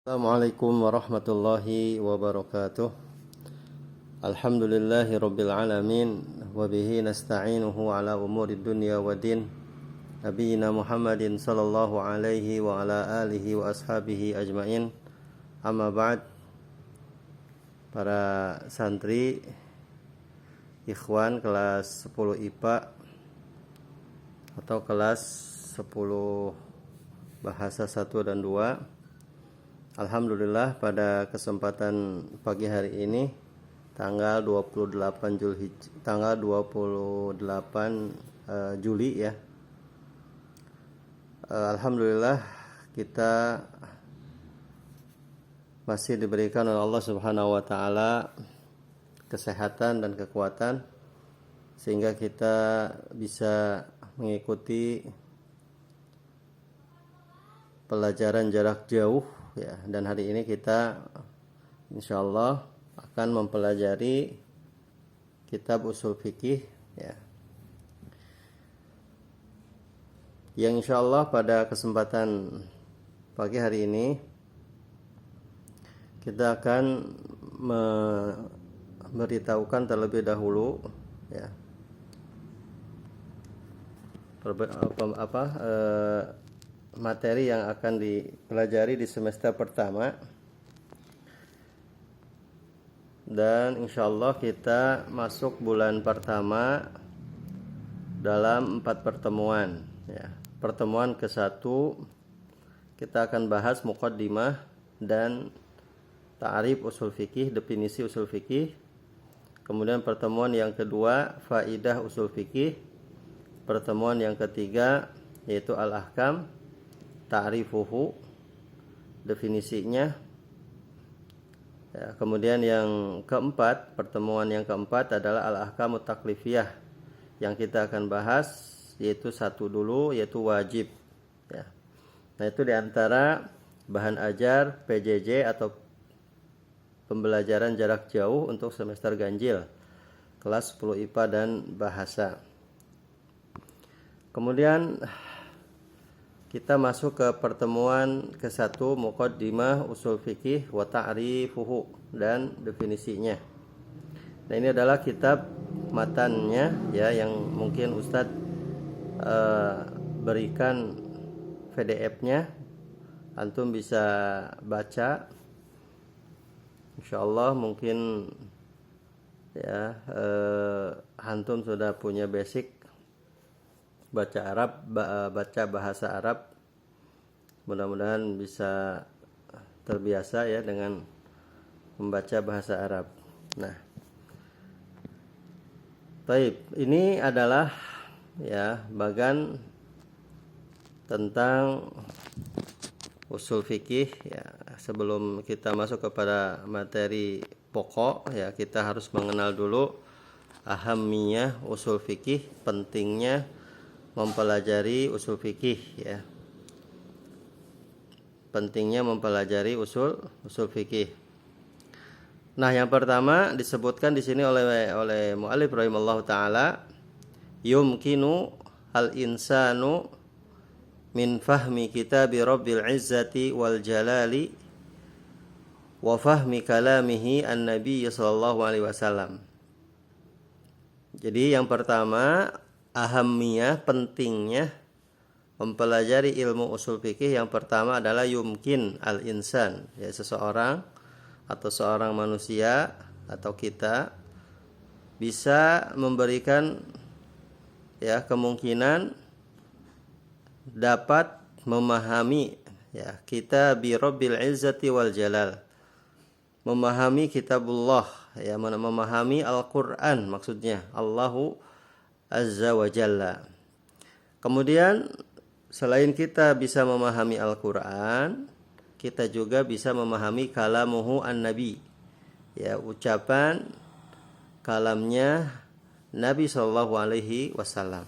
Assalamualaikum warahmatullahi wabarakatuh. Alhamdulillahi rabbil alamin wa bihi nasta'inuhu ala umuri dunya wa din. Nabiyina Muhammadin sallallahu alaihi wa ala alihi wa ashabihi ajmain. Amma ba'd. Para santri ikhwan kelas 10 IPA atau kelas 10 bahasa 1 dan 2. Alhamdulillah pada kesempatan pagi hari ini tanggal 28 Juli ya. Alhamdulillah kita masih diberikan oleh Allah Subhanahu wa taala kesehatan dan kekuatan sehingga kita bisa mengikuti pelajaran jarak jauh ya, dan hari ini kita insyaallah akan mempelajari kitab usul fikih ya, yang insyaallah pada kesempatan pagi hari ini kita akan memberitahukan terlebih dahulu ya materi yang akan dipelajari di semester pertama, dan insyaallah kita masuk bulan pertama dalam 4 pertemuan ya. Pertemuan ke-1 kita akan bahas muqaddimah dan ta'rif usul fikih, definisi usul fikih. Kemudian pertemuan yang kedua faidah usul fikih. Pertemuan yang ketiga yaitu al-ahkam, ta'rifuhu, definisinya ya. Kemudian yang keempat, pertemuan yang keempat adalah al-ahkamut taklifiyah, yang kita akan bahas yaitu satu dulu, yaitu wajib ya. Nah, itu diantara bahan ajar PJJ atau pembelajaran jarak jauh untuk semester ganjil kelas 10 IPA dan bahasa. Kemudian kita masuk ke pertemuan ke-1 muqaddimah usul fikih wa ta'rifuhu dan definisinya. Nah, ini adalah kitab matannya ya, yang mungkin Ustadz berikan PDF-nya, antum bisa baca insyaallah. Mungkin ya antum sudah punya basic baca Arab, baca bahasa Arab, mudah-mudahan bisa terbiasa ya dengan membaca bahasa Arab. Nah, baik, ini adalah ya bagan tentang usul fikih ya. Sebelum kita masuk kepada materi pokok ya, kita harus mengenal dulu ahamiyah usul fikih, pentingnya mempelajari usul fikih ya. Pentingnya mempelajari usul fikih. Nah, yang pertama disebutkan di sini oleh muallif rahimallahu taala, yumkinu al-insanu min fahmi kitabi rabbil izzati wal jalali wa fahmi kalamihi an-nabiy sallallahu alaihi wasallam. Jadi yang pertama, ahamiyah, pentingnya mempelajari ilmu usul fikih, yang pertama adalah yumkin al-insan ya, seseorang atau seorang manusia atau kita bisa memberikan ya kemungkinan dapat memahami ya kitab Rabbil Izzati wal Jalal, memahami kitabullah ya, memahami Al-Qur'an, maksudnya Allahu Azza wa Jalla. Kemudian selain kita bisa memahami Al-Qur'an, kita juga bisa memahami kalamuhu an-nabi ya, ucapan kalamnya Nabi sallallahu alaihi wasallam.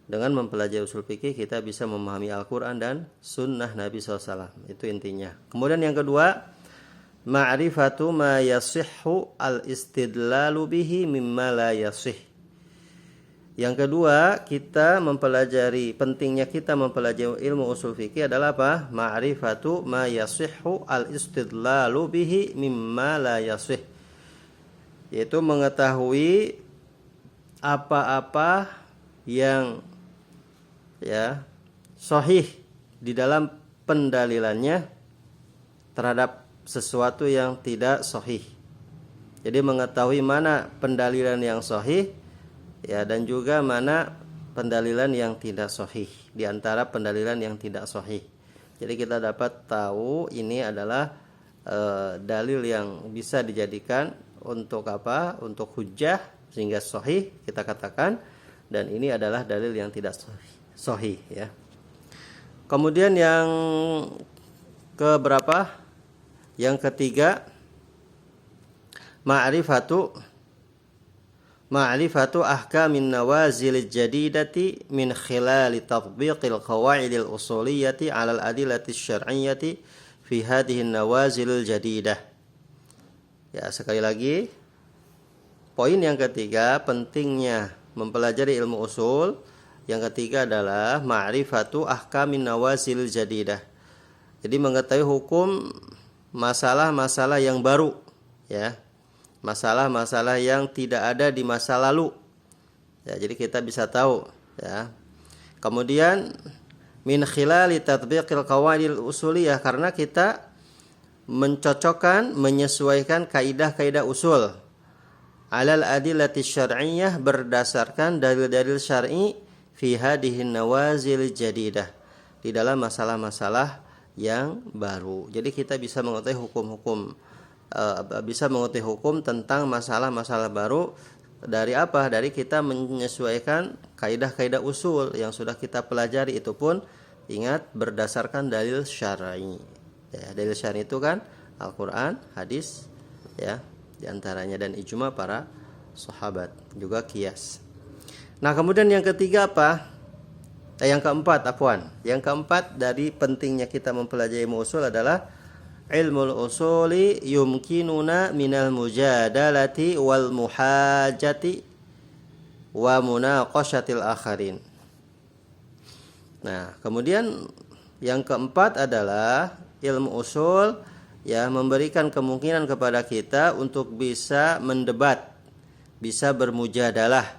Dengan mempelajari usul fikih kita bisa memahami Al-Qur'an dan sunnah Nabi sallallahu alaihi wasallam. Itu intinya. Kemudian yang kedua, ma'rifatu ma yasihhu al-istidlalu bihi mimma la yasih. Yang kedua, pentingnya kita mempelajari ilmu usul fikih adalah apa? Ma'rifatu ma yasihhu al-istidlalu bihi mimma la yasih. Yaitu mengetahui apa-apa yang sahih di dalam pendalilannya terhadap sesuatu yang tidak sahih. Jadi mengetahui mana pendalilan yang sahih dan juga mana pendalilan yang tidak sahih di antara pendalilan yang tidak sahih. Jadi kita dapat tahu ini adalah dalil yang bisa dijadikan untuk apa? Untuk hujjah sehingga sahih kita katakan, dan ini adalah dalil yang tidak sahih ya. Kemudian yang keberapa? Yang ketiga, ma'rifatu ahkamin nawazil jadidati min khilali tatbiqil qawaidil usuliyyati 'ala al-adillati syar'iyyati fi hadhihi an-nawazil jadidah. Ya, sekali lagi, poin yang ketiga, pentingnya mempelajari ilmu usul. Yang ketiga adalah ma'rifatu ahkamin nawazil jadidah. Jadi mengetahui hukum masalah-masalah yang baru ya. Masalah-masalah yang tidak ada di masa lalu. Ya, jadi kita bisa tahu ya. Kemudian min khilali tatbiqil qawaidil usuliyah, karena kita mencocokkan, menyesuaikan kaidah-kaidah usul alal adillati syar'iyyah, berdasarkan dalil-dalil syar'i fi hadhihi nawazil jadidah, di dalam masalah-masalah yang baru. Jadi kita bisa mengetahui hukum tentang masalah-masalah baru dari apa? Dari kita menyesuaikan kaidah-kaidah usul yang sudah kita pelajari, itu pun ingat berdasarkan dalil syar'i. Ya, dalil syar'i itu kan Al-Qur'an, hadis ya, diantaranya, dan ijma para sahabat, juga qiyas. Nah, kemudian yang ketiga apa? Yang keempat dari pentingnya kita mempelajari ilmu usul adalah ilmul usuli yumkinuna minal mujadalati wal muhajati wa munaqashatil akharin. Nah, kemudian yang keempat adalah ilmu usul ya memberikan kemungkinan kepada kita untuk bisa mendebat, bisa bermujadalah,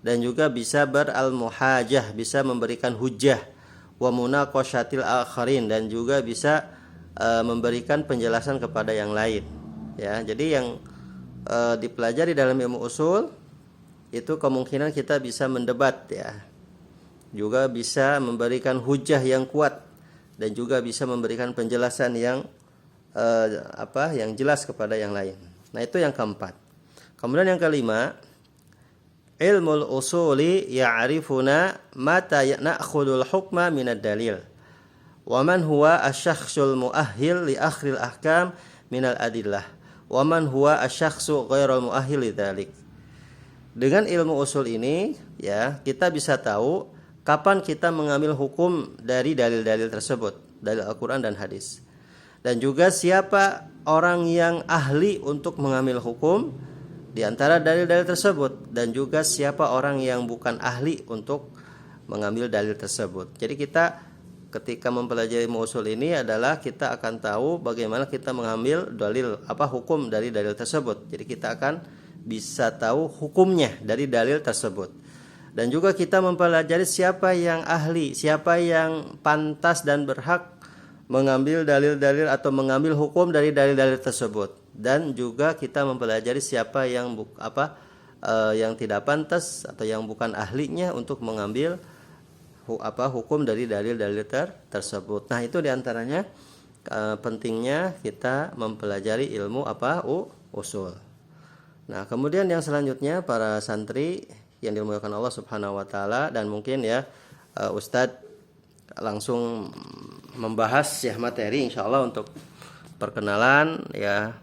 dan juga bisa beral-muhajah, bisa memberikan hujjah, wa munaqashatil akharin, dan juga bisa memberikan penjelasan kepada yang lain. Ya, jadi yang dipelajari dalam ilmu usul itu kemungkinan kita bisa mendebat ya. Juga bisa memberikan hujjah yang kuat, dan juga bisa memberikan penjelasan yang yang jelas kepada yang lain. Nah, itu yang keempat. Kemudian yang kelima, ilmul usuli ya'rifuna mata na'khudul hukma minad dalil wa man huwa asy-syakhsul muahhil li akhril ahkam minal adillah wa man huwa asy-syakhsu ghairul muahhil lidzalik. Dengan ilmu usul ini ya, kita bisa tahu kapan kita mengambil hukum dari dalil-dalil tersebut, dalil Al-Qur'an dan hadis. Dan juga siapa orang yang ahli untuk mengambil hukum di antara dalil-dalil tersebut, dan juga siapa orang yang bukan ahli untuk mengambil dalil tersebut. Jadi kita ketika mempelajari ilmu usul ini adalah kita akan tahu bagaimana kita mengambil dalil hukum dari dalil tersebut. Jadi kita akan bisa tahu hukumnya dari dalil tersebut. Dan juga kita mempelajari siapa yang ahli, siapa yang pantas dan berhak mengambil dalil-dalil atau mengambil hukum dari dalil-dalil tersebut. Dan juga kita mempelajari siapa yang yang tidak pantas atau yang bukan ahlinya untuk mengambil hukum dari dalil-dalil tersebut. Nah, itu diantaranya pentingnya kita mempelajari ilmu usul. Nah, kemudian yang selanjutnya para santri yang dimuliakan Allah Subhanahu wa taala, dan mungkin ya Ustadz langsung membahas ya materi insyaallah untuk perkenalan ya.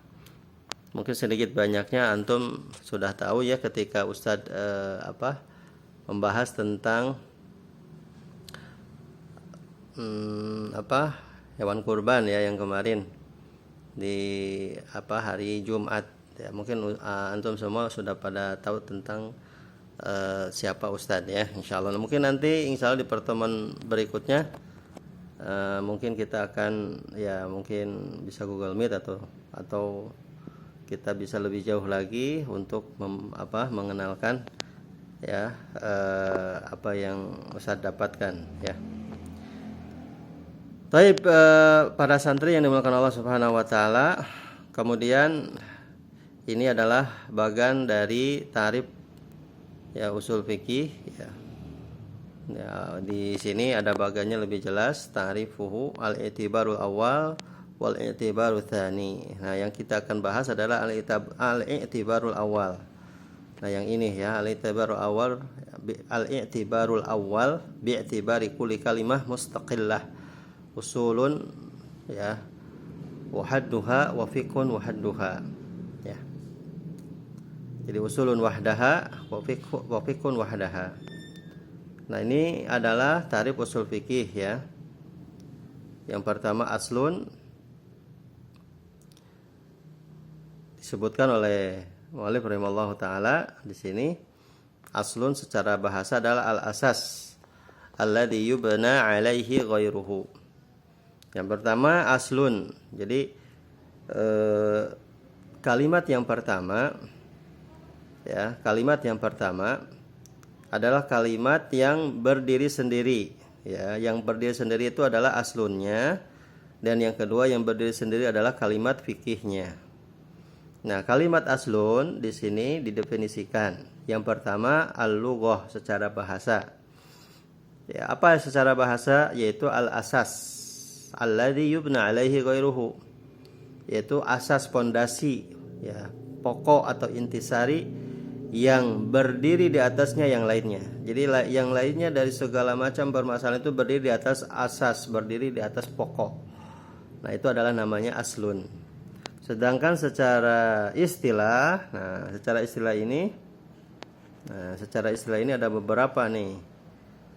Mungkin sedikit banyaknya antum sudah tahu ya ketika Ustadz membahas tentang hewan kurban ya yang kemarin di hari Jumat ya. Mungkin antum semua sudah pada tahu tentang siapa Ustadz ya, insya Allah. Mungkin nanti insya Allah di pertemuan berikutnya mungkin kita akan ya mungkin bisa Google Meet atau kita bisa lebih jauh lagi untuk mengenalkan ya apa yang Ustadz dapatkan ya. Baik, para santri yang dimuliakan Allah Subhanahu wa taala, kemudian ini adalah bagian dari tarif ya usul fikih ya. Ya, di sini ada bagiannya lebih jelas, ta'rifuhu al-i'tibarul awal wal i'tibarul tsani. Nah, yang kita akan bahas adalah al-i'tibarul awal. Nah, yang ini ya, al-i'tibarul awal bi'tibari kulli kalimah mustaqillah. Usulun ya wa hadduha wa fiqhun wa hadduha ya. Jadi usulun wahdaha wa fiqhun wahdaha. Nah, ini adalah tarif usul fikih ya. Yang pertama aslun, disebutkan oleh mu'allif rahimallahu taala di sini. Aslun secara bahasa adalah al-asas alladzi yubna 'alaihi ghairuhu. Yang pertama aslun. Jadi kalimat yang pertama ya, kalimat yang pertama adalah kalimat yang berdiri sendiri ya. Yang berdiri sendiri itu adalah aslunnya, dan yang kedua yang berdiri sendiri adalah kalimat fikihnya. Nah, kalimat aslun di sini didefinisikan. Yang pertama al-lughah secara bahasa. Ya, apa secara bahasa? Yaitu al-asas alladzi yubna alaihi ghairuhu, yaitu asas pondasi ya, pokok atau intisari yang berdiri di atasnya yang lainnya. Jadi yang lainnya dari segala macam permasalahan itu berdiri di atas asas, berdiri di atas pokok. Nah, itu adalah namanya aslun. Sedangkan secara istilah, secara istilah ini ada beberapa nih.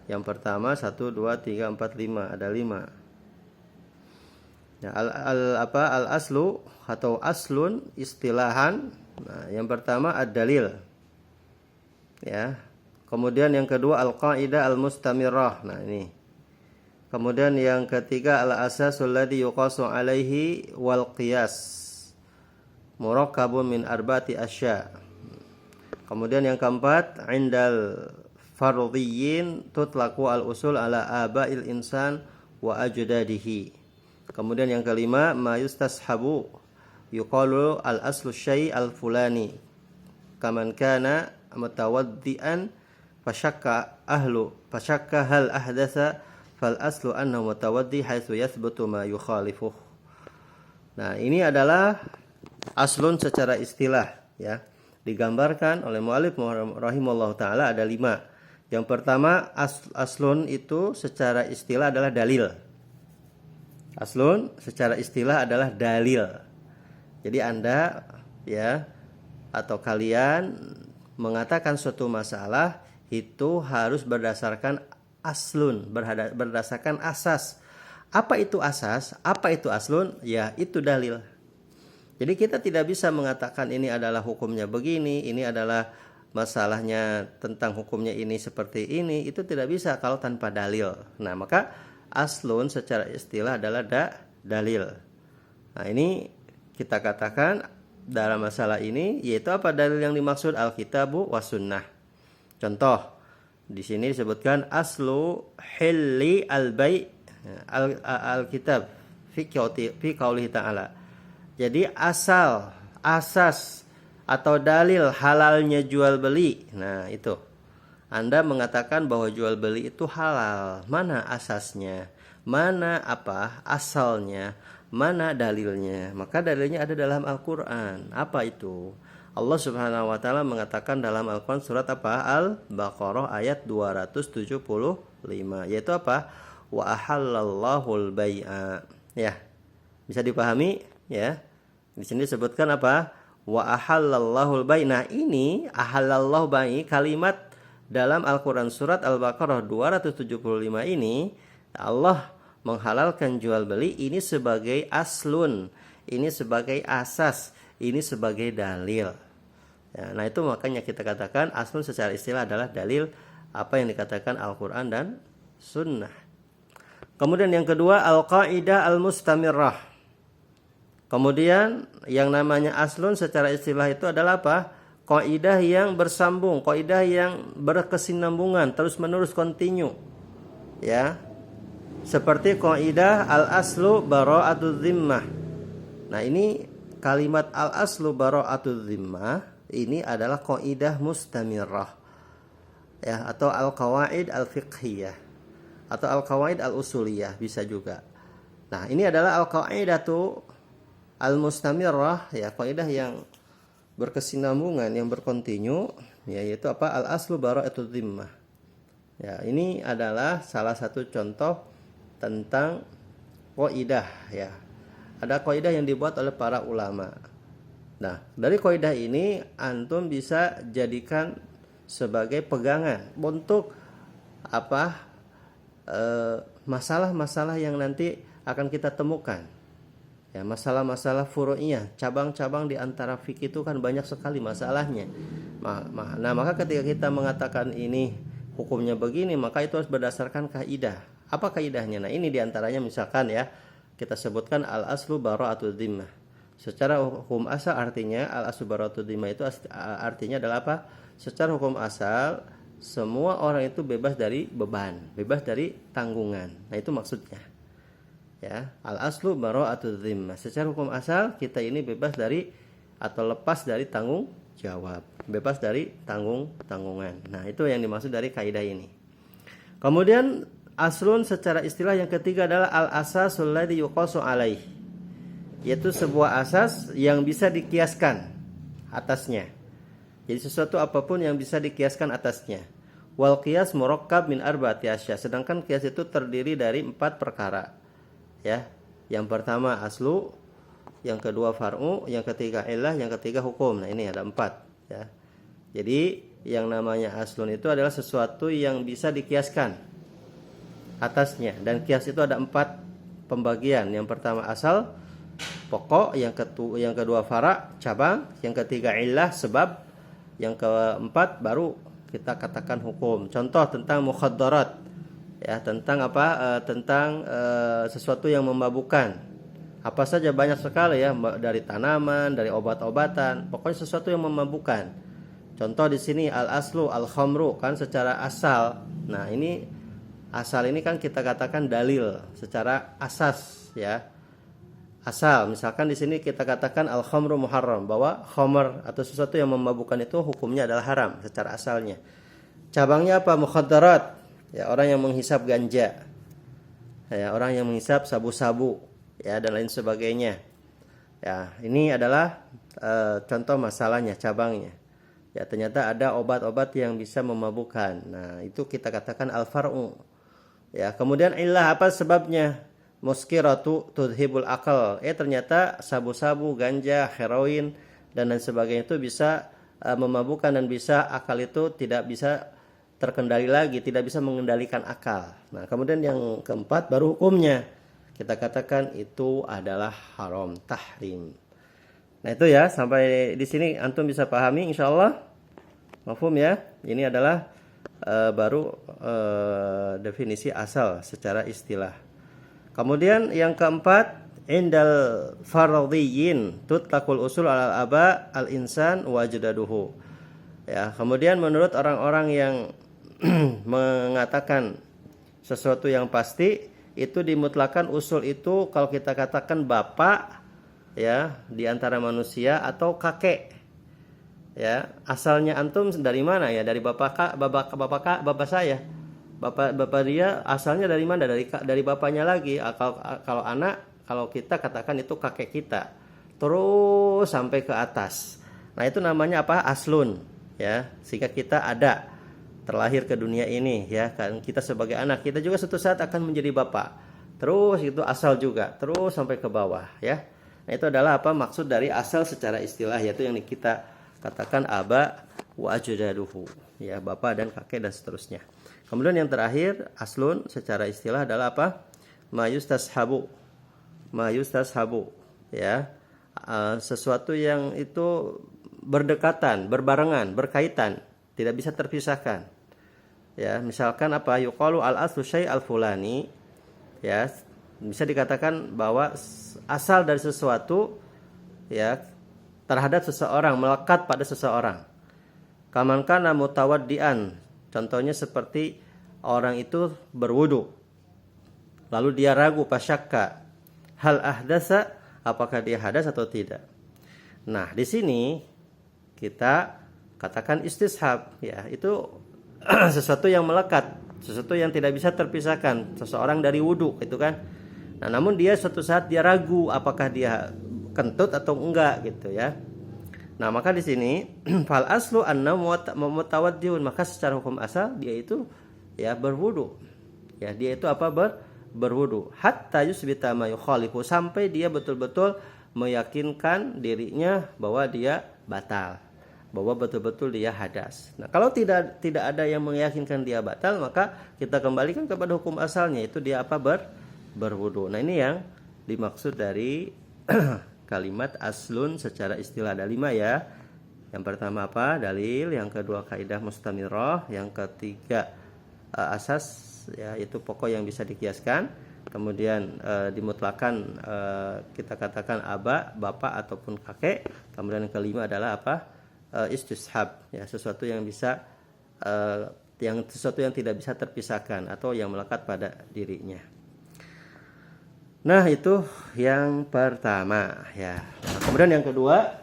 Yang pertama 1 2 3 4 5, ada 5. Ya, al-aslu atau aslun istilahan. Nah, yang pertama ad-dalil. Ya. Kemudian yang kedua al-qaidah al-mustamirrah. Nah, ini. Kemudian yang ketiga al-asasul ladzi yuqasu alaihi wal qiyas. Murakkabun min arba'ati asya'. Kemudian yang keempat indal fardhiyyin tutlaqu al-usul ala aba'il insan wa ajdadihi. Kemudian yang kelima ma yustashabu yuqalu al-aslu syai' al-fulani kaman kana mutawaddian fashakka hal ahdatsa fal aslu annahu mutawaddi haitsu yathbutu ma yukhalifuh. Nah, ini adalah aslun secara istilah ya. Digambarkan oleh mu'allif rahimallahu taala ada 5. Yang pertama aslun itu secara istilah adalah dalil. Aslun secara istilah adalah dalil. Jadi Anda ya atau kalian mengatakan suatu masalah itu harus berdasarkan aslun, berdasarkan asas. Apa itu asas? Apa itu aslun? Ya, itu dalil. Jadi kita tidak bisa mengatakan ini adalah hukumnya begini, ini adalah masalahnya tentang hukumnya ini seperti ini. Itu tidak bisa kalau tanpa dalil. Nah, maka aslun secara istilah adalah dalil. Nah, ini kita katakan dalam masalah ini yaitu apa dalil yang dimaksud? Alkitabu was sunnah. Contoh di sini disebutkan aslu hilli al-bai' al-kitab fi qaulihi ta'ala. Jadi asas atau dalil halalnya jual beli. Nah, itu. Anda mengatakan bahwa jual beli itu halal. Mana asasnya? Mana asalnya? Mana dalilnya? Maka dalilnya ada dalam Al-Qur'an. Apa itu? Allah Subhanahu wa taala mengatakan dalam Al-Qur'an surat Al-Baqarah ayat 275, yaitu apa? Wa ahallallahul bai'a. Ya. Bisa dipahami ya? Di sini disebutkan apa? Wa ahallallahul bai'. Nah, ini ahallallahu bai' kalimat dalam Al-Quran surat Al-Baqarah 275 ini Allah menghalalkan jual beli ini sebagai aslun, ini sebagai asas, ini sebagai dalil. Ya, nah itu makanya kita katakan aslun secara istilah adalah dalil apa yang dikatakan Al-Quran dan Sunnah. Kemudian yang kedua al-qaidah al-mustamirrah. Kemudian yang namanya aslun secara istilah itu adalah apa? Kaidah yang bersambung, kaidah yang berkesinambungan, terus menerus kontinu. Ya. Seperti kaidah al-aslu bara'atudz zimmah. Nah, ini kalimat al-aslu bara'atudz zimmah ini adalah kaidah mustamirrah. Ya, atau al-qawaid al-fiqhiyah atau al-qawaid al-usuliyah bisa juga. Nah, ini adalah al-qaidatu al-mustamirrah, ya, kaidah yang berkesinambungan, yang berkontinu, yaitu apa? Al-aslu bara'atudz zimmah. Ya, ini adalah salah satu contoh tentang kaidah, ya. Ada kaidah yang dibuat oleh para ulama. Nah, dari kaidah ini antum bisa jadikan sebagai pegangan untuk apa? Masalah-masalah yang nanti akan kita temukan. Ya, masalah-masalah furu'iyah, cabang-cabang di antara fikih itu kan banyak sekali masalahnya. Nah, maka ketika kita mengatakan ini hukumnya begini, maka itu harus berdasarkan kaidah. Apa kaidahnya? Nah, ini diantaranya misalkan ya, kita sebutkan al-aslu bara'atudz zimmah. Secara hukum asal artinya al-aslu bara'atudz zimmah itu artinya adalah apa? Secara hukum asal semua orang itu bebas dari beban, bebas dari tanggungan. Nah, itu maksudnya. Ya, al-aslu bara'atudz zimmah. Secara hukum asal kita ini bebas dari atau lepas dari tanggung jawab, bebas dari tanggungan. Nah, itu yang dimaksud dari kaidah ini. Kemudian aslun secara istilah yang ketiga adalah al-asasul ladzi yuqasu alaih. Yaitu sebuah asas yang bisa dikiaskan atasnya. Jadi sesuatu apapun yang bisa dikiaskan atasnya. Wal qiyas murakkab min arba'ati asya. Sedangkan qiyas itu terdiri dari 4 perkara. Ya. Yang pertama aslu, yang kedua far'u, yang ketiga illah, yang ketiga hukum. Nah, ini ada 4, ya. Jadi yang namanya aslun itu adalah sesuatu yang bisa dikiaskan atasnya, dan kias itu ada 4 pembagian. Yang pertama asal, pokok, yang kedua fara, cabang, yang ketiga illah, sebab, yang keempat baru kita katakan hukum. Contoh tentang mukhaddarat, ya, tentang apa? Tentang sesuatu yang memabukkan. Apa saja, banyak sekali ya, dari tanaman, dari obat-obatan, pokoknya sesuatu yang memabukkan. Contoh di sini al-aslu al-khamru, kan secara asal. Nah, ini asal ini kan kita katakan dalil secara asas, ya. Asal, misalkan di sini kita katakan al-khamru muharram, bahwa khamr atau sesuatu yang memabukkan itu hukumnya adalah haram secara asalnya. Cabangnya apa? Mukhaddarat, ya, orang yang menghisap ganja, ya, orang yang menghisap sabu-sabu, ya, dan lain sebagainya. Ya, ini adalah contoh masalahnya, cabangnya. Ya, ternyata ada obat-obat yang bisa memabukkan. Nah, itu kita katakan al-far'u. Ya, kemudian illah, apa sebabnya? Muskiratu tudhibul akal. Ternyata sabu-sabu, ganja, heroin dan lain sebagainya itu bisa memabukkan dan bisa akal itu tidak bisa terkendali lagi, tidak bisa mengendalikan akal. Nah, kemudian yang keempat baru hukumnya. Kita katakan itu adalah haram, tahrim. Nah, itu ya, sampai di sini antum bisa pahami insyaallah. Mafhum ya? Ini adalah baru definisi asal secara istilah. Kemudian yang keempat, indal fardhiyin tutlaqul usul alal aba al insan wajdaduhu. Ya, kemudian menurut orang-orang yang mengatakan sesuatu yang pasti, itu dimutlakan usul itu kalau kita katakan bapak, ya, di antara manusia, atau kakek. Ya, asalnya antum dari mana ya? Dari bapak saya. Bapak dia asalnya dari mana? Dari bapaknya lagi. Kalau anak, kalau kita katakan itu kakek kita. Terus sampai ke atas. Nah, itu namanya apa? Aslun, ya. Sehingga kita ada terlahir ke dunia ini, ya. Kan kita sebagai anak, kita juga suatu saat akan menjadi bapak. Terus itu asal juga, terus sampai ke bawah, ya. Nah, itu adalah apa maksud dari asal secara istilah, yaitu yang kita katakan aba wa ajdaduhu, ya, bapak dan kakek dan seterusnya. Kemudian yang terakhir, aslun secara istilah adalah apa? Mayustashabu, ya, sesuatu yang itu berdekatan, berbarengan, berkaitan, tidak bisa terpisahkan. Ya, misalkan apa? Yuqalu al-aslu syai' al-fulani. Ya, bisa dikatakan bahwa asal dari sesuatu ya terhadap seseorang, melekat pada seseorang. Kaman kana mutawaddian. Contohnya seperti orang itu berwudu. Lalu dia ragu pasyakka. Hal ahdasa, apakah dia hadas atau tidak? Nah, di sini kita katakan istishab, ya, itu sesuatu yang melekat, sesuatu yang tidak bisa terpisahkan, seseorang dari wudu, itu kan. Nah, namun dia suatu saat dia ragu apakah dia kentut atau enggak gitu ya. Nah, maka di sini fal aslu anna mutawaddiun, maka secara hukum asal dia itu ya berwudu. Ya, dia itu apa? Berwudu. Hatta yusbita ma yukhalifu, sampai dia betul-betul meyakinkan dirinya bahwa dia batal, bahwa betul-betul dia hadas. Nah, kalau tidak ada yang meyakinkan dia batal, maka kita kembalikan kepada hukum asalnya, itu dia apa? Berwudu. Nah, ini yang dimaksud dari kalimat aslun secara istilah. Ada 5 ya. Yang pertama apa? Dalil. Yang kedua kaidah mustamirah. Yang ketiga asas, ya, itu pokok yang bisa dikiaskan. Kemudian dimutlakan, kita katakan aba, bapak ataupun kakek. Kemudian yang kelima adalah apa? Istishab, ya, sesuatu yang bisa sesuatu yang tidak bisa terpisahkan atau yang melekat pada dirinya. Nah, itu yang pertama ya. Nah, kemudian yang kedua,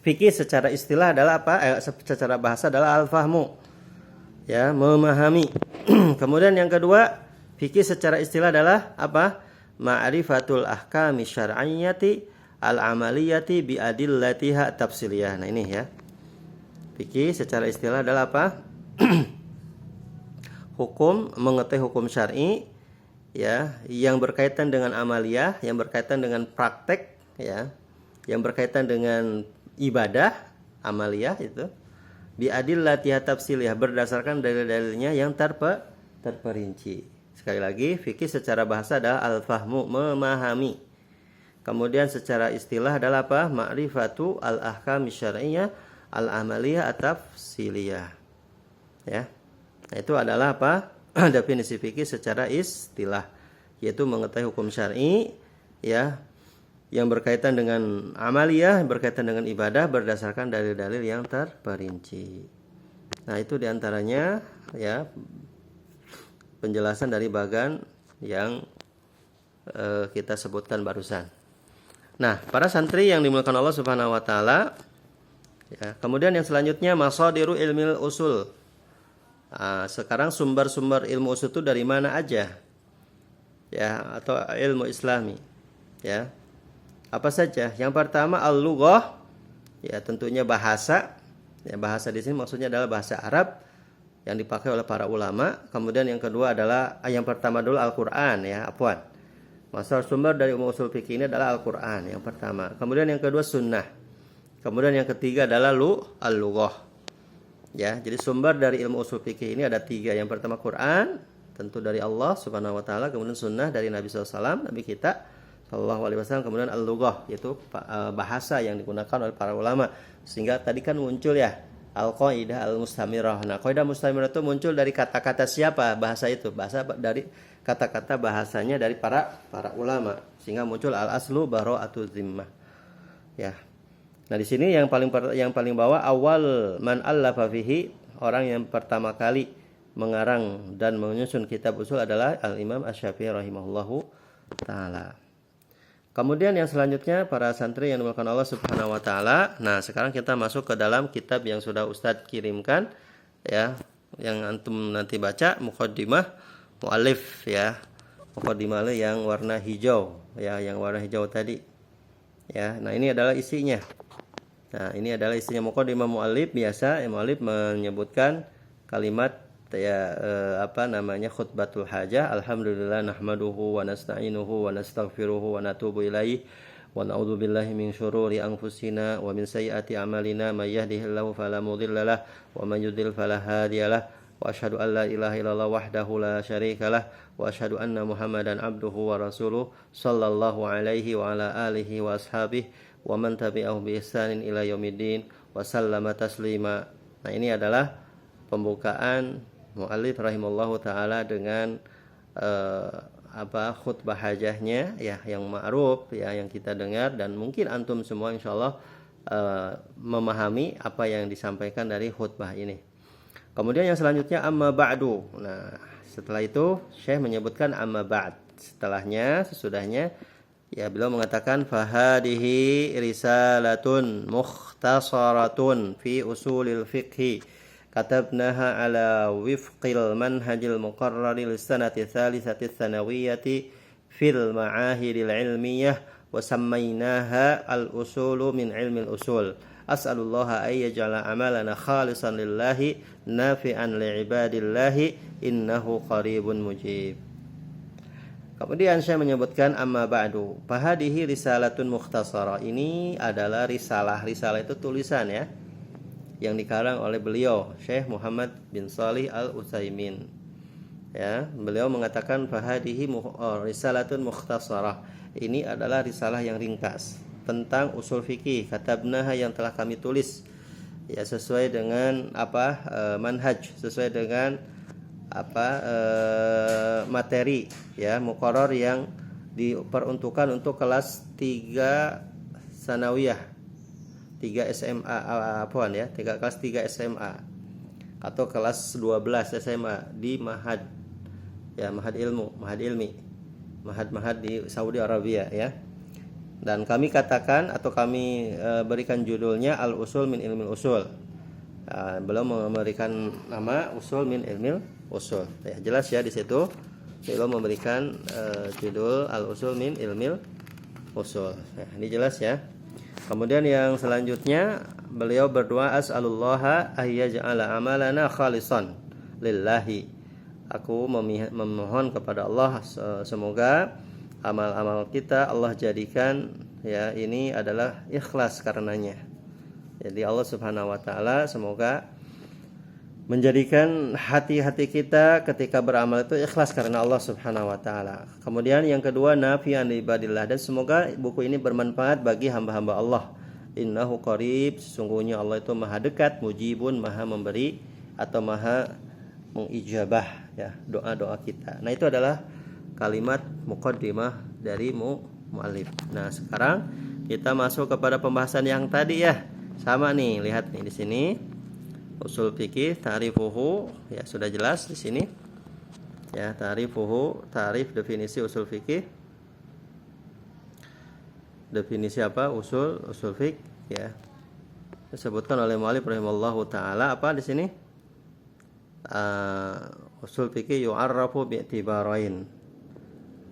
fikih secara istilah adalah apa? Secara bahasa adalah al-fahmu. Ya, memahami. Kemudian yang kedua, fikih secara istilah adalah apa? Ma'rifatul ahkami syar'iyyati al-amaliyati bi adillatiha tafsiliyah. Nah, ini ya. Fikih secara istilah adalah apa? Hukum, mengetahui hukum syar'i, ya, yang berkaitan dengan amaliyah, yang berkaitan dengan praktek, ya, yang berkaitan dengan ibadah amaliyah itu bi adillatiha tafsiliyah, berdasarkan dalil-dalilnya yang terperinci. Sekali lagi, fikih secara bahasa adalah al-fahmu, memahami. Kemudian secara istilah adalah apa? Ma'rifatu al-ahkam syar'iyyah al-amaliyah at-tafsiliyah. Ya. Nah, itu adalah apa? Definisi fikih secara istilah, yaitu mengetahui hukum syar'i, ya, yang berkaitan dengan amaliyah, berkaitan dengan ibadah berdasarkan dalil-dalil yang terperinci. Nah, itu diantaranya ya penjelasan dari bagan yang kita sebutkan barusan. Nah, para santri yang dimuliakan Allah Subhanahu wa taala, ya, kemudian yang selanjutnya masadiru ilmil usul. Sekarang sumber-sumber ilmu usul itu dari mana aja? Ya, atau ilmu Islami. Ya. Apa saja? Yang pertama al-lughah, ya, tentunya bahasa. Ya, bahasa di sini maksudnya adalah bahasa Arab yang dipakai oleh para ulama. Kemudian yang kedua adalah yang pertama dulu Al-Qur'an, ya, afwan. Masalah sumber dari ilmu usul fikih ini adalah Al-Qur'an yang pertama. Kemudian yang kedua sunnah. Kemudian yang ketiga adalah al-lughah. Ya, jadi sumber dari ilmu usul fikih ini ada 3. Yang pertama Quran, tentu dari Allah Subhanahu wa taala, kemudian sunnah dari Nabi SAW, Nabi kita sallallahu alaihi wasallam, kemudian al-lughah, yaitu bahasa yang digunakan oleh para ulama. Sehingga tadi kan muncul ya al-qaidah al-mustamirah. Nah, qaidah mustamirah itu muncul dari kata-kata siapa? Bahasa itu, bahasa dari kata-kata bahasanya dari para ulama. Sehingga muncul al-aslu bara'atu zimmah. Ya. Nah, di sini yang paling bawah awal man allafa fihi, orang yang pertama kali mengarang dan menyusun kitab usul adalah Al-Imam Asy-Syafi'i rahimahullahu taala. Kemudian yang selanjutnya para santri yang dimuliakan Allah Subhanahu wa taala. Nah, sekarang kita masuk ke dalam kitab yang sudah Ustadz kirimkan, ya, yang antum nanti baca muqaddimah muallif, ya. Muqaddimah yang warna hijau, ya, yang warna hijau tadi. Ya, nah ini adalah isinya. Nah, ini adalah isinya muqaddimah muallif. Biasa muallif menyebutkan kalimat, ya, khutbatul hajah. Alhamdulillah nahmaduhu wa nasta'inuhu wa nastaghfiruhu wa natubu ilaihi wa na'udzu billahi min syururi anfusina wa min sayyiati a'malina may yahdihillahu fala mudhillalah wa may yudhlil fala hadiyalah wa asyhadu an la ilaha illallah wahdahu la syarikalah wa asyhadu anna Muhammadan abduhu wa rasuluh sallallahu alaihi wa ala alihi wa ashabihi wa man tabi'ahu bi ihsanin ila yaumiddin wa sallama taslima. Nah, ini adalah pembukaan muallif rahimallahu taala dengan khutbah hajahnya ya, yang ma'ruf ya, yang kita dengar, dan mungkin antum semua insyaallah memahami apa yang disampaikan dari khutbah ini. Kemudian yang selanjutnya amma ba'du. Nah, setelah itu Syekh menyebutkan amma ba'd. Setelahnya, sesudahnya, ya beliau mengatakan fahadihi risalatun mukhtasaratun fi usulil fiqhi katabnaha ala wifqil manhajil muqarrari lissanati thalithati tsanawiyati fil ma'ahidil ilmiyah wa sammaynaha al-usulu min ilmil usul. As'alullaha ay yaj'ala amalana khalisan lillahi nafi'an li'ibadillahi innahu qaribun mujib. Kemudian saya menyebutkan amma ba'du. Fahadihi risalatun mukhtasara. Ini adalah risalah. Risalah itu tulisan ya, yang dikarang oleh beliau Syekh Muhammad bin Shalih Al-Utsaimin. Ya, beliau mengatakan fahadihi risalatun mukhtasara. Ini adalah risalah yang ringkas tentang usul fikih. Katabnaha, yang telah kami tulis ya sesuai dengan manhaj, sesuai dengan materi ya muqarrar yang diperuntukkan untuk kelas 3 sanawiyah, 3 SMA kelas 3 SMA atau kelas 12 SMA di mahad ya, mahad ilmi, mahad di Saudi Arabia ya. Dan kami katakan atau kami berikan judulnya Al-Usul min Ilmil Usul. Beliau memberikan nama Usul min Ilmil Usul. Ya, jelas ya di situ beliau memberikan judul Al-Usul min Ilmil Usul. Ya, ini jelas ya. Kemudian yang selanjutnya beliau berdoa as'alullaha ayyaj'ala amalana khalisan lillahi. Aku memohon kepada Allah semoga amal-amal kita Allah jadikan ya ini adalah ikhlas karenanya. Jadi Allah Subhanahu wa taala semoga menjadikan hati-hati kita ketika beramal itu ikhlas karena Allah Subhanahu wa taala. Kemudian yang kedua nafi'an ibadillah, dan semoga buku ini bermanfaat bagi hamba-hamba Allah. Innahu qarib, sesungguhnya Allah itu maha dekat, mujibun, maha memberi atau maha mengijabah ya doa-doa kita. Nah, itu adalah kalimat muqaddimah dari muallif. Nah, sekarang kita masuk kepada pembahasan yang tadi ya. Sama nih, lihat nih di sini. Usul fikih ta'rifuhu ya sudah jelas di sini. Ya, ta'rifuhu, ta'rif definisi usul fikih. Definisi apa? Usul fikih ya. Disebutkan oleh muallif rahimallahu taala apa di sini? Usul fikih yu'arrafu bi'tibarain.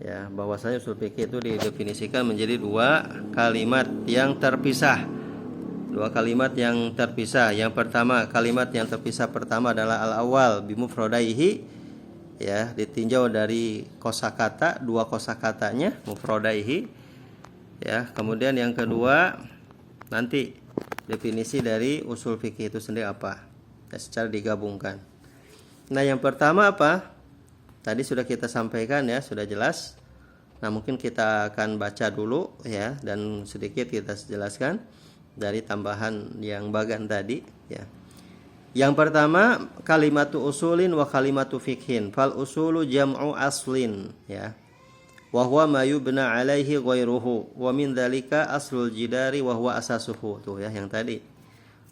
Ya, bahwasanya usul fikih itu didefinisikan menjadi dua kalimat yang terpisah. Dua kalimat yang terpisah. Yang pertama, kalimat yang terpisah pertama adalah al-awwal bimufradaihi ya, ditinjau dari kosakata, dua kosakatanya mufradaihi ya. Kemudian yang kedua nanti definisi dari usul fikih itu sendiri apa ya, secara digabungkan. Nah, yang pertama apa? Tadi sudah kita sampaikan ya, sudah jelas. Nah, mungkin kita akan baca dulu ya, dan sedikit kita jelaskan dari tambahan yang bagan tadi ya. Yang pertama kalimatu usulin wa kalimatu fikhin. Fal usulu jam'u aslin ya. Wa huwa ma yubna alaihi ghairuhu wa min dzalika aslul jidari wa huwa asasuhu. Tuh ya yang tadi.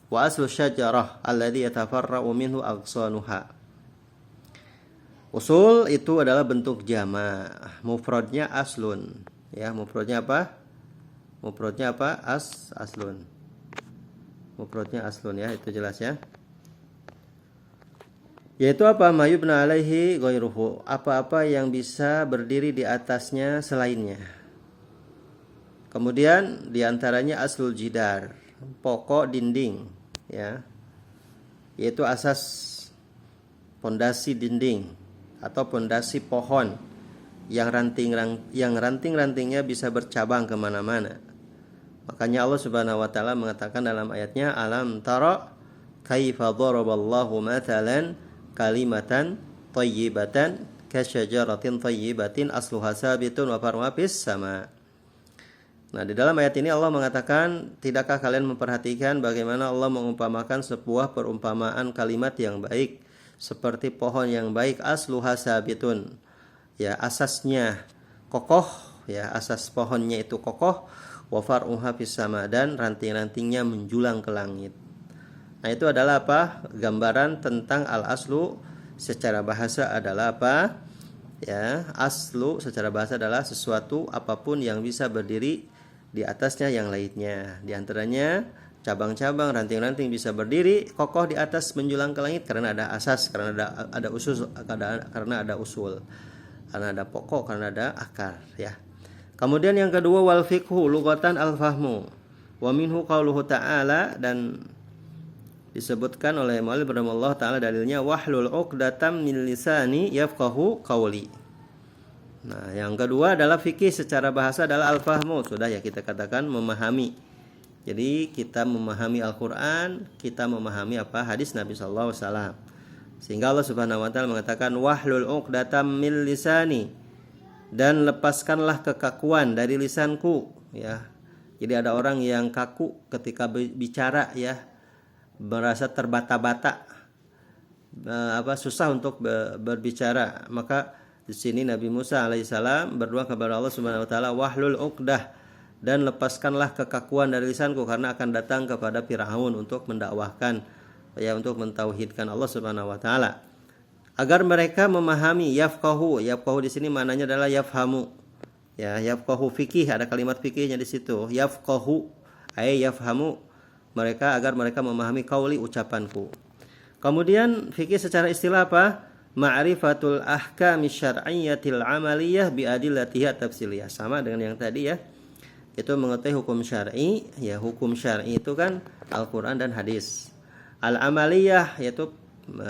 Wa aslu syajarah alladhi yatafarra'u minhu aghsanuha. Usul itu adalah bentuk jama'. Mufradnya aslun ya. Mufradnya apa? Mufradnya apa? Aslun. Mufradnya aslun ya, itu jelas ya. Yaitu apa? Mayubna alaihi ghairuhu. Apa-apa yang bisa berdiri di atasnya selainnya. Kemudian diantaranya aslul jidar, pokok dinding ya. Yaitu asas pondasi dinding atau pondasi pohon yang ranting-rantingnya bisa bercabang kemana-mana. Makanya Allah Subhanahu wa taala mengatakan dalam ayatnya, alam tara kaifa daraballahu matalan kalimatan thayyibatan kasyajaratin thayyibatin asluha sabitun wa far'uha fis sama. Nah, di dalam ayat ini Allah mengatakan, tidakkah kalian memperhatikan bagaimana Allah mengumpamakan sebuah perumpamaan kalimat yang baik seperti pohon yang baik, asluha sabitun. Ya, asasnya kokoh, ya, asas pohonnya itu kokoh, wa far'uha fis sama, dan ranting-rantingnya menjulang ke langit. Nah, itu adalah apa? Gambaran tentang al-aslu secara bahasa adalah apa? Ya, aslu secara bahasa adalah sesuatu apapun yang bisa berdiri di atasnya yang lainnya. Di antaranya cabang-cabang, ranting-ranting bisa berdiri kokoh di atas menjulang ke langit karena ada asas, karena ada usul, karena ada usul, karena ada pokok, karena ada akar, ya. Kemudian yang kedua, wal fiqhu lughatan al fahmu. Wa minhu qauluhu ta'ala, dan disebutkan oleh mu'allif rahimahullah ta'ala dalilnya wahlul 'uqdatam min lisani yafqahu qawli. Nah, yang kedua adalah fikih secara bahasa adalah al-fahmu. Sudah ya kita katakan memahami. Jadi kita memahami Al-Qur'an, kita memahami apa? Hadis Nabi sallallahu alaihi wasallam. Sehingga Allah Subhanahu wa taala mengatakan wahlul 'uqdatam min lisani, dan lepaskanlah kekakuan dari lisanku, ya. Jadi ada orang yang kaku ketika bicara, ya, merasa terbata-bata, susah untuk berbicara. Maka di sini Nabi Musa alaihissalam berdoa kepada Allah Subhanahu wa taala, wahlul 'uqdah, dan lepaskanlah kekakuan dari lisanku karena akan datang kepada Firaun untuk mendakwahkan, ya, untuk mentauhidkan Allah Subhanahu wa taala. Agar mereka memahami, yafqahu di sini maknanya adalah yafhamu. Ya, yafqahu fikih, ada kalimat fikihnya di situ. Yafqahu ay yafhamu, mereka agar mereka memahami qauli, ucapanku. Kemudian fikih secara istilah apa? Ma'rifatul ahkami syar'iyyatil amaliyah bi adillatiha tafsiliyah. Sama dengan yang tadi, ya. Itu mengetahui hukum syar'i, ya, hukum syar'i itu kan Al-Qur'an dan hadis. Al-amaliyah yaitu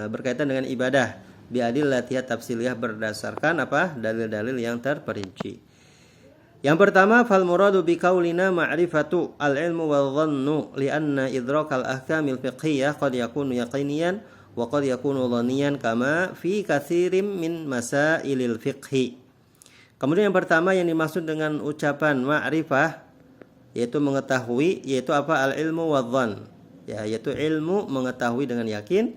berkaitan dengan ibadah, bi adillatiha tafsiliyah, berdasarkan apa? Dalil-dalil yang terperinci. Yang pertama, fal muradu bi qaulina ma'rifatu al-ilmu wal dhannu li'anna idrakal ahkamil fiqhiyah qad yakunu yaqiniyan wa qad yakunu dhaniyan kama fi katsirin min masailil fiqhi. Kemudian yang pertama yang dimaksud dengan ucapan ma'rifah yaitu mengetahui, yaitu apa? Al-ilmu wal dhann, ya, yaitu ilmu mengetahui dengan yakin,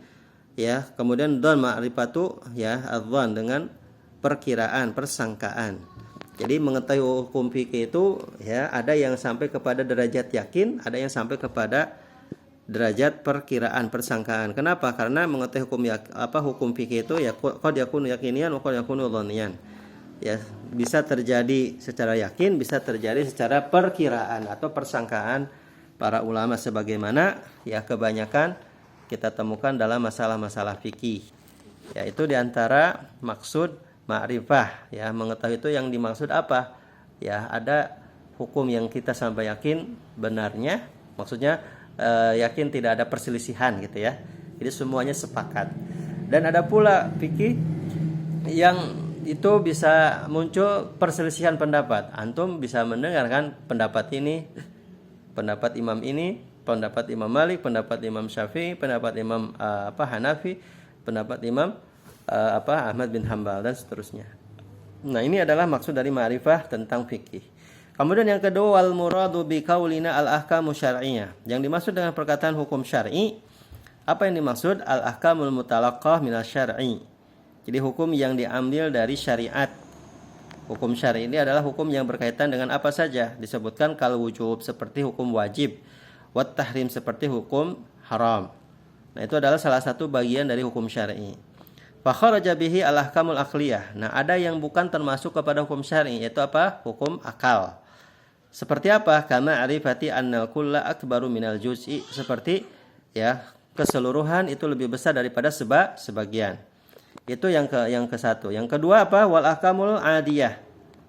ya. Kemudian dhann ma'rifatu, ya, adh-dhann dengan perkiraan, persangkaan. Jadi mengetahui hukum fikih itu, ya, ada yang sampai kepada derajat yakin, ada yang sampai kepada derajat perkiraan, persangkaan. Kenapa? Karena mengetahui hukum fikih itu, ya, qad yakunu yaqiniyan wa qad yakunu dhaniyan. Ya, bisa terjadi secara yakin, bisa terjadi secara perkiraan atau persangkaan para ulama, sebagaimana, ya, kebanyakan kita temukan dalam masalah-masalah fikih. Ya, itu diantara maksud ma'rifah, ya, mengetahui itu yang dimaksud apa? Ya, ada hukum yang kita sampai yakin benarnya, maksudnya yakin tidak ada perselisihan, gitu, ya. Jadi semuanya sepakat. Dan ada pula fikih yang itu bisa muncul perselisihan pendapat. Antum bisa mendengarkan pendapat ini, pendapat imam ini, pendapat Imam Malik, pendapat Imam Syafi'i, pendapat Imam Hanafi, pendapat Imam Ahmad bin Hambal, dan seterusnya. Nah, ini adalah maksud dari ma'rifah tentang fikih. Kemudian yang kedua, wal muradu bi qaulina al ahkamu syar'iyyah. Yang dimaksud dengan perkataan hukum syar'i, apa yang dimaksud? Al ahkamul mutalaqqah minasy syar'i. Jadi hukum yang diambil dari syariat. Hukum syar'i ini adalah hukum yang berkaitan dengan apa saja. Disebutkan kal wujub seperti hukum wajib, wat tahrim seperti hukum haram. Nah, itu adalah salah satu bagian dari hukum syar'i. Fa kharaja bihi al-ahkamul aqliyah. Nah, ada yang bukan termasuk kepada hukum syar'i, yaitu apa? Hukum akal. Seperti apa? Kama arifati annal kulla akbaru minal juz'i, seperti, ya, keseluruhan itu lebih besar daripada sebagian. Itu yang ke satu. Yang kedua apa? Wal ahkamul adiyah.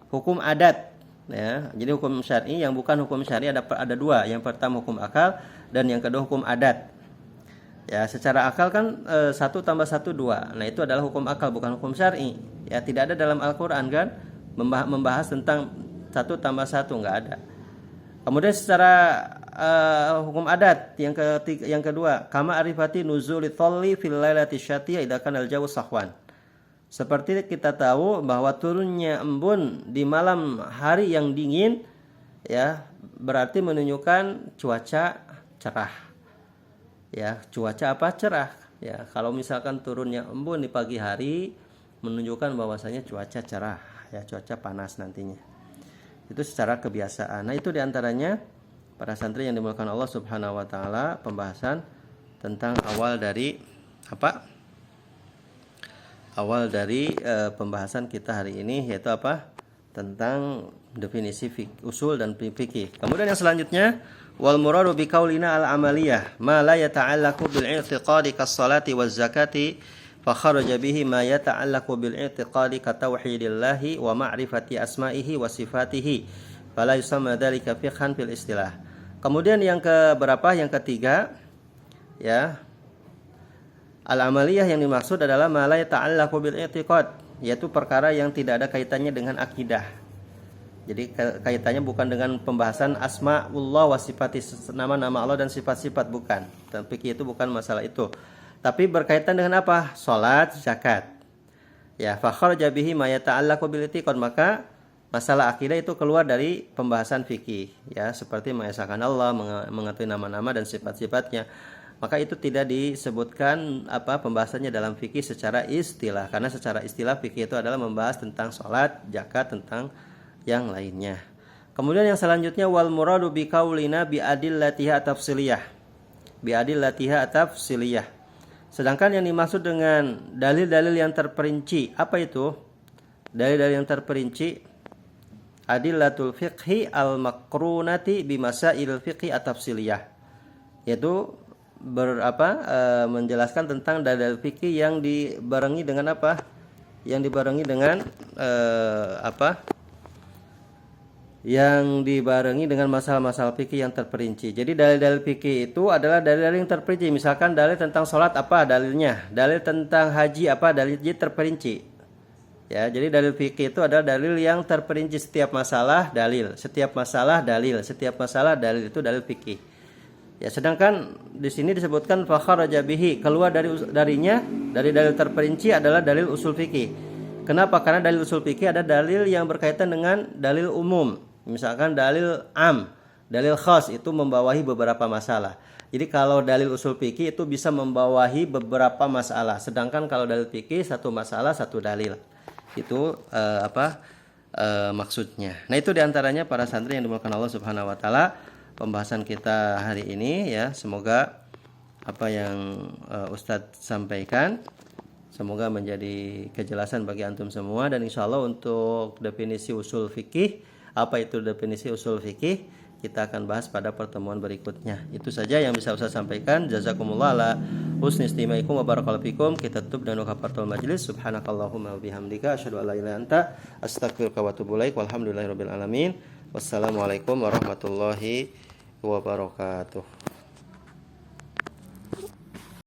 Hukum adat, ya. Jadi hukum syar'i yang bukan hukum syar'i ada dua. Yang pertama hukum akal, dan yang kedua hukum adat. Ya, secara akal kan 1 tambah 1 2. Nah, itu adalah hukum akal, bukan hukum syar'i. Ya, tidak ada dalam Al-Qur'an kan membahas tentang 1 tambah 1, enggak ada. Kemudian secara hukum adat yang kedua, kama arifati nuzuli thalli fil lailati syatiyah idza kana al-jawu sahwan. Seperti kita tahu bahwa turunnya embun di malam hari yang dingin, ya, berarti menunjukkan cuaca cerah. Ya, cuaca apa? Cerah. Ya, kalau misalkan turunnya embun di pagi hari menunjukkan bahwasanya cuaca cerah, ya, cuaca panas nantinya. Itu secara kebiasaan. Nah, itu diantaranya para santri yang dimuliakan Allah Subhanahu wa taala, pembahasan tentang awal dari apa? Awal dari pembahasan kita hari ini, yaitu apa? Tentang definisi usul dan fikih. Kemudian yang selanjutnya, wal muradu bi qaulina al amaliyah ma la yata'allaqu bil i'tiqadi kas salati waz zakati fa kharaja bihi ma yata'allaqu bil i'tiqadi ka tauhidillahi wa ma'rifati asma'ihi wa sifatihi fala yusamma dzalika fiqhan fil istilah. Kemudian yang keberapa? Yang ketiga, ya, al-amaliyah yang dimaksud adalah ma la yata'allaqu bil i'tiqad, yaitu perkara yang tidak ada kaitannya dengan akidah. Jadi kaitannya bukan dengan pembahasan asma'ullah wa sifati, nama-nama Allah dan sifat-sifat, bukan. Dan fikih itu bukan masalah itu. Tapi berkaitan dengan apa? Salat, zakat. Ya, fa kharaja bihi ma yata'allaqu bil i'tiqad, maka masalah akidah itu keluar dari pembahasan fikih, ya, seperti mengesahkan Allah, mengetahui nama-nama dan sifat-sifatnya. Maka itu tidak disebutkan pembahasannya dalam fikih secara istilah, karena secara istilah fikih itu adalah membahas tentang salat, zakat, tentang yang lainnya. Kemudian yang selanjutnya, wal muradu bi qaulina bi adillatiha tafsiliyah. Bi adillatiha tafsiliyah. Sedangkan yang dimaksud dengan dalil-dalil yang terperinci, apa itu? Dalil-dalil yang terperinci, adillatul fiqhi al makrunati bi masail fiqhi at-tafsiliyah. Yaitu menjelaskan tentang dalil fikih yang dibarengi dengan apa? Yang dibarengi dengan Yang dibarengi dengan masalah-masalah fikih yang terperinci. Jadi dalil-dalil fikih itu adalah dalil-dalil yang terperinci. Misalkan dalil tentang sholat, apa dalilnya? Dalil tentang haji, apa dalilnya? Terperinci. Ya, jadi dalil fikih itu adalah dalil yang terperinci. Setiap masalah dalil, setiap masalah dalil, setiap masalah dalil, itu dalil fikih. Ya, sedangkan di sini disebutkan fa kharaja bihi, keluar darinya, dari dalil terperinci adalah dalil usul fikih. Kenapa? Karena dalil usul fikih ada dalil yang berkaitan dengan dalil umum. Misalkan dalil am, dalil khas, itu membawahi beberapa masalah. Jadi kalau dalil usul fikih itu bisa membawahi beberapa masalah. Sedangkan kalau dalil fikih satu masalah satu dalil. Itu maksudnya. Nah, itu diantaranya para santri yang dimuliakan Allah Subhanahu wa taala, pembahasan kita hari ini, ya. Semoga apa yang Ustadz sampaikan semoga menjadi kejelasan bagi antum semua. Dan insya Allah untuk definisi usul fikih, apa itu definisi usul fikih, kita akan bahas pada pertemuan berikutnya. Itu saja yang bisa Ustaz sampaikan. Jazakumullah ala husni istimaikum wa barakallahu fikum. Kita tutup dengan kafaratul majlis. Subhanakallahumma wa bihamdika asyhadu an la ilaha illa anta astaghfiruka wa atubu ilaik. Walhamdulillahirabbil alamin. Wassalamualaikum warahmatullahi wabarakatuh.